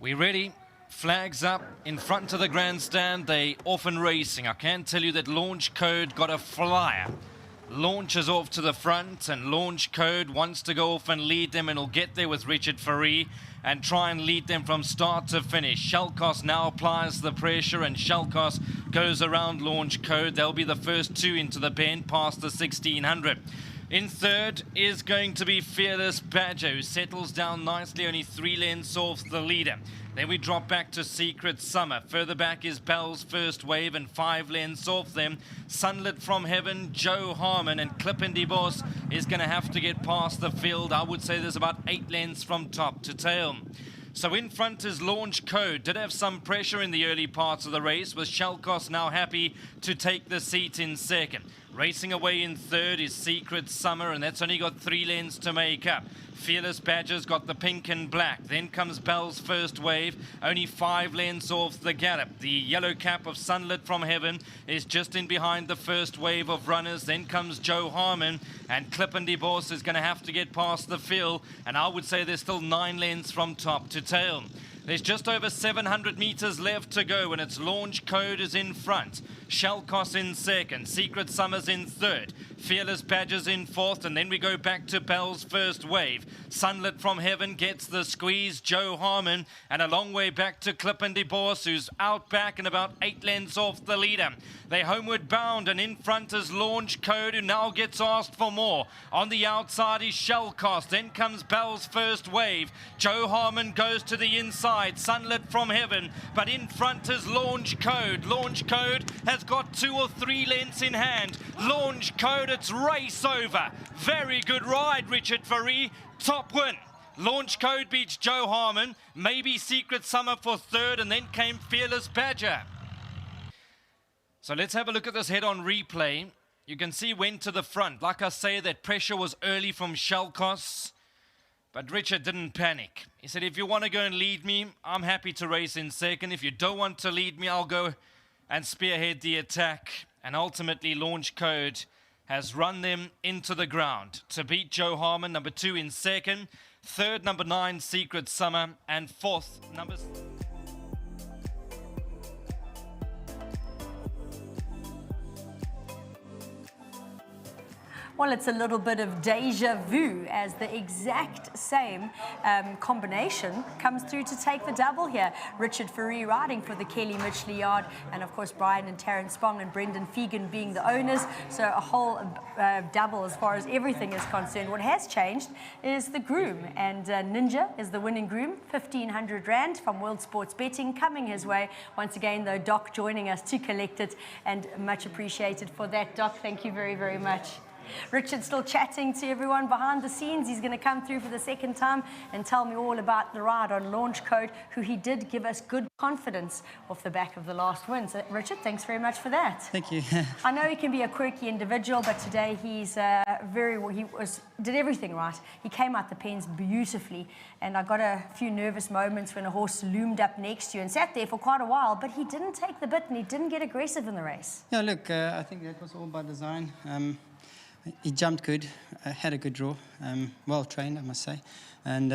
We ready? Flags up in front of the grandstand. They off and racing. I can tell you that Launch Code got a flyer. Launch is off to the front, and Launch Code wants to go off and lead them, and will get there with Richard Fourie and try and lead them from start to finish. Shelkos now applies the pressure, and Shelkos goes around Launch Code. They'll be the first two into the bend past the 1600. In third is going to be Fearless Badger, who settles down nicely, only 3 lengths off the leader. Then we drop back to Secret Summer. Further back is Bell's First Wave, and 5 lengths off them. Sunlit from Heaven, Joe Harmon, and Clip and DeBoss is going to have to get past the field. I would say there's about 8 lengths from top to tail. So in front is Launch Code. Did have some pressure in the early parts of the race, with Shelkos now happy to take the seat in second. Racing away in third is Secret Summer, and that's only got 3 lengths to make up. Fearless Badger's got the pink and black. Then comes Bell's First Wave, only 5 lengths off the gallop. The yellow cap of Sunlit from Heaven is just in behind the first wave of runners. Then comes Joe Harmon, and Clip and DeBoss is going to have to get past the field, and I would say there's still 9 lengths from top to tail. There's just over 700 meters left to go, and its Launch Code is in front. Shelkos in second, Secret Summer's in third, Fearless Badger's in fourth, and then we go back to Bell's First Wave. Sunlit from Heaven gets the squeeze, Joe Harmon, and a long way back to Clip and DeBoss, who's out back and about 8 lengths off the leader. They're homeward bound, and in front is Launch Code, who now gets asked for more. On the outside is Shelkos, then comes Bell's First Wave. Joe Harmon goes to the inside, Sunlit from Heaven, but in front is Launch Code. Launch Code has got 2 or 3 lengths in hand. Launch Code, it's race over. Very good ride, Richard Fourie. Top win. Launch Code beats Joe Harmon, maybe Secret Summer for third, and then came Fearless Badger. So let's have a look at this head-on replay. You can see went to the front. Like I say, that pressure was early from Shelkos, but Richard didn't panic. He said, if you want to go and lead me, I'm happy to race in second. If you don't want to lead me, I'll go and spearhead the attack. And ultimately, Launch Code has run them into the ground to beat Joe Harmon, number 2 in second. Third, number 9, Secret Summer. And fourth, number... Well, it's a little bit of deja vu as the exact same combination comes through to take the double here. Richard Fourie riding for the Kelly Mitchley Yard, and of course Brian and Terence Spong and Brendan Fegan being the owners. So a whole double as far as everything is concerned. What has changed is the groom, and Ninja is the winning groom. 1,500 Rand from World Sports Betting coming his way. Once again, though, Doc joining us to collect it, and much appreciated for that, Doc. Thank you very, very much. Richard's still chatting to everyone behind the scenes. He's going to come through for the second time and tell me all about the ride on Launch Code, who he did give us good confidence off the back of the last win. So, Richard, thanks very much for that. Thank you. I know he can be a quirky individual, but today he's did everything right. He came out the pens beautifully, and I got a few nervous moments when a horse loomed up next to you and sat there for quite a while, but he didn't take the bit and he didn't get aggressive in the race. Yeah, look, I think that was all by design. He jumped good, had a good draw, well trained, I must say. And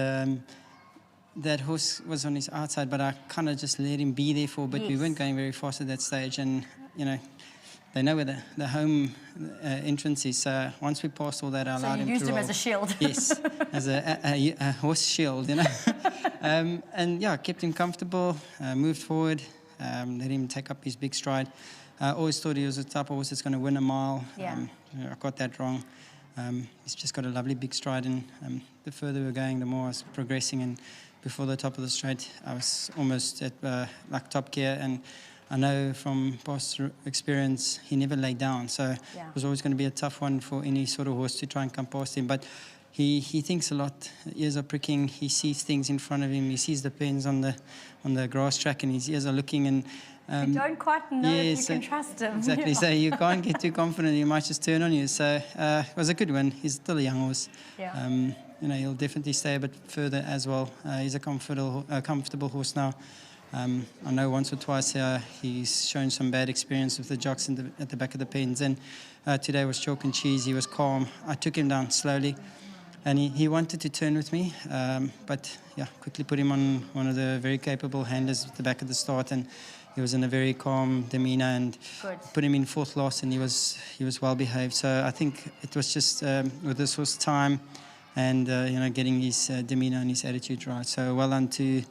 that horse was on his outside, but I kind of just let him be there for a bit. Yes. We weren't going very fast at that stage, and, you know, they know where the home entrance is. So once we passed all that, I allowed him to roll. So you used him as a shield. Yes, as a horse shield, you know. And, yeah, kept him comfortable, moved forward, let him take up his big stride. I always thought he was the type of horse that's going to win a mile. Yeah. I got that wrong. He's just got a lovely big stride, and the further we were going, the more I was progressing. And before the top of the straight, I was almost at like top gear. And I know from past experience, he never laid down. So yeah, it was always going to be a tough one for any sort of horse to try and come past him. But he thinks a lot. Ears are pricking. He sees things in front of him. He sees the pens on the grass track, and his ears are looking. And you don't quite know if you can trust him. Exactly. So you can't get too confident. He might just turn on you. So it was a good win. He's still a young horse. Yeah. You know, he'll definitely stay a bit further as well. He's a comfortable horse now. I know once or twice he's shown some bad experience with the jocks at the back of the pens. And today was chalk and cheese. He was calm. I took him down slowly. And he wanted to turn with me, but yeah, quickly put him on one of the very capable handlers at the back of the start, and he was in a very calm demeanour, and Good. put him in fourth last, and he was well behaved. So I think it was just with this horse time, and getting his demeanour and his attitude right. So well done to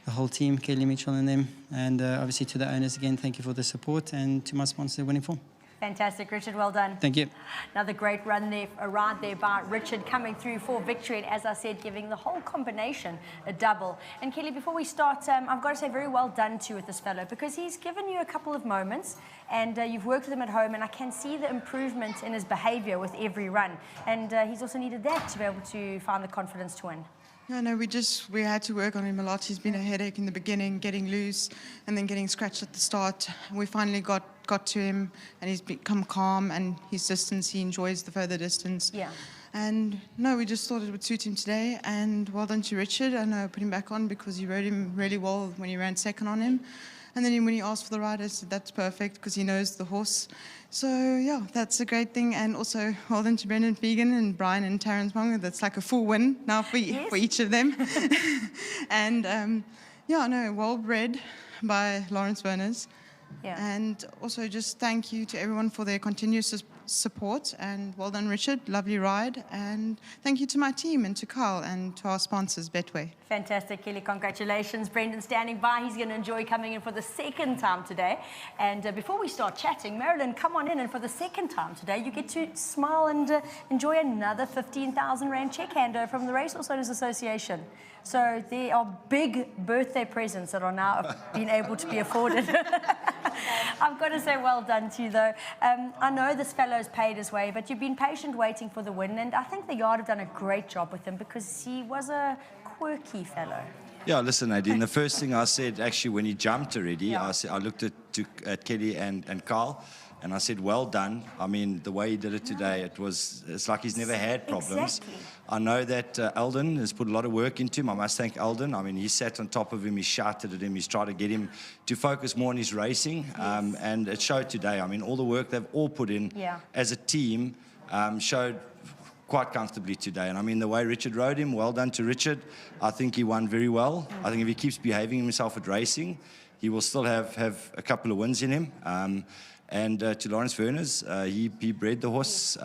the whole team, Kelly Mitchell and them, and obviously to the owners again. Thank you for the support, and to my sponsor, Winning Form. Fantastic, Richard. Well done. Thank you. Another great run there, a ride there by Richard, coming through for victory, and as I said, giving the whole combination a double. And Kelly, before we start, I've got to say very well done to you with this fellow, because he's given you a couple of moments, and you've worked with him at home, and I can see the improvement in his behaviour with every run. And he's also needed that to be able to find the confidence to win. No, we had to work on him a lot. He's been a headache in the beginning, getting loose and then getting scratched at the start. We finally got to him, and he's become calm, and his distance, he enjoys the further distance. Yeah. And no, we just thought it would suit him today, and well done to Richard. I know I put him back on because he rode him really well when he ran second on him. And then when he asked for the ride, I said that's perfect because he knows the horse. So, yeah, that's a great thing. And also, well done to Brendan Fegan and Brian and Terrence Monga. That's like a full win now for each of them. And, well bred by Lawrence Berners. Yeah. And also just thank you to everyone for their continuous support, and well done, Richard. Lovely ride. And thank you to my team and to Carl and to our sponsors, Betway. Fantastic, Kelly. Congratulations. Brendan standing by. He's going to enjoy coming in for the second time today. And before we start chatting, Marilyn, come on in. And for the second time today, you get to smile and enjoy another 15,000 Rand check hander from the Racehorse Owners Association. So there are big birthday presents that are now being able to be afforded. I've got to say well done to you, though. I know this fellow's paid his way, but you've been patient waiting for the win, and I think the yard have done a great job with him because he was a quirky fellow. Yeah, listen, Nadine, the first thing I said, actually, when he jumped already, Yeah. I looked at Kelly and Carl, and I said, well done. I mean, the way he did it today, it's like he's never had problems. Exactly. I know that Eldon has put a lot of work into him. I must thank Eldon. I mean, he sat on top of him, he shouted at him, he's tried to get him to focus more on his racing, and it showed today. I mean, all the work they've all put in as a team showed quite comfortably today. And I mean, the way Richard rode him, well done to Richard. I think he won very well. I think if he keeps behaving himself at racing, he will still have a couple of wins in him. And to Lawrence Berners, he bred the horse.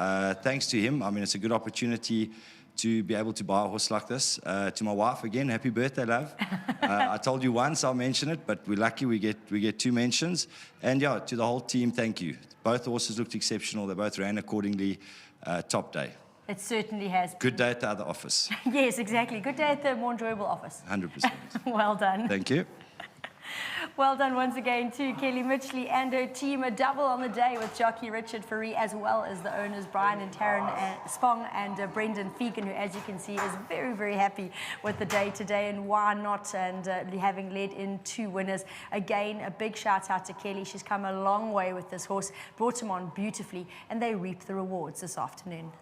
Thanks to him, I mean, it's a good opportunity to be able to buy a horse like this. To my wife, again, happy birthday, love. I told you once, I'll mention it, but we're lucky we get two mentions. And yeah, to the whole team, thank you. Both horses looked exceptional. They both ran accordingly. Top day. It certainly has been. Good day at the other office. Yes, exactly. Good day at the more enjoyable office. 100%. Well done. Thank you. Well done once again to Kelly Mitchley and her team. A double on the day with jockey Richard Fourie, as well as the owners Brian and Taryn Spong and Brendan Fegan, who, as you can see, is very, very happy with the day today. And why not? And having led in two winners. Again, a big shout out to Kelly. She's come a long way with this horse, brought him on beautifully, and they reap the rewards this afternoon.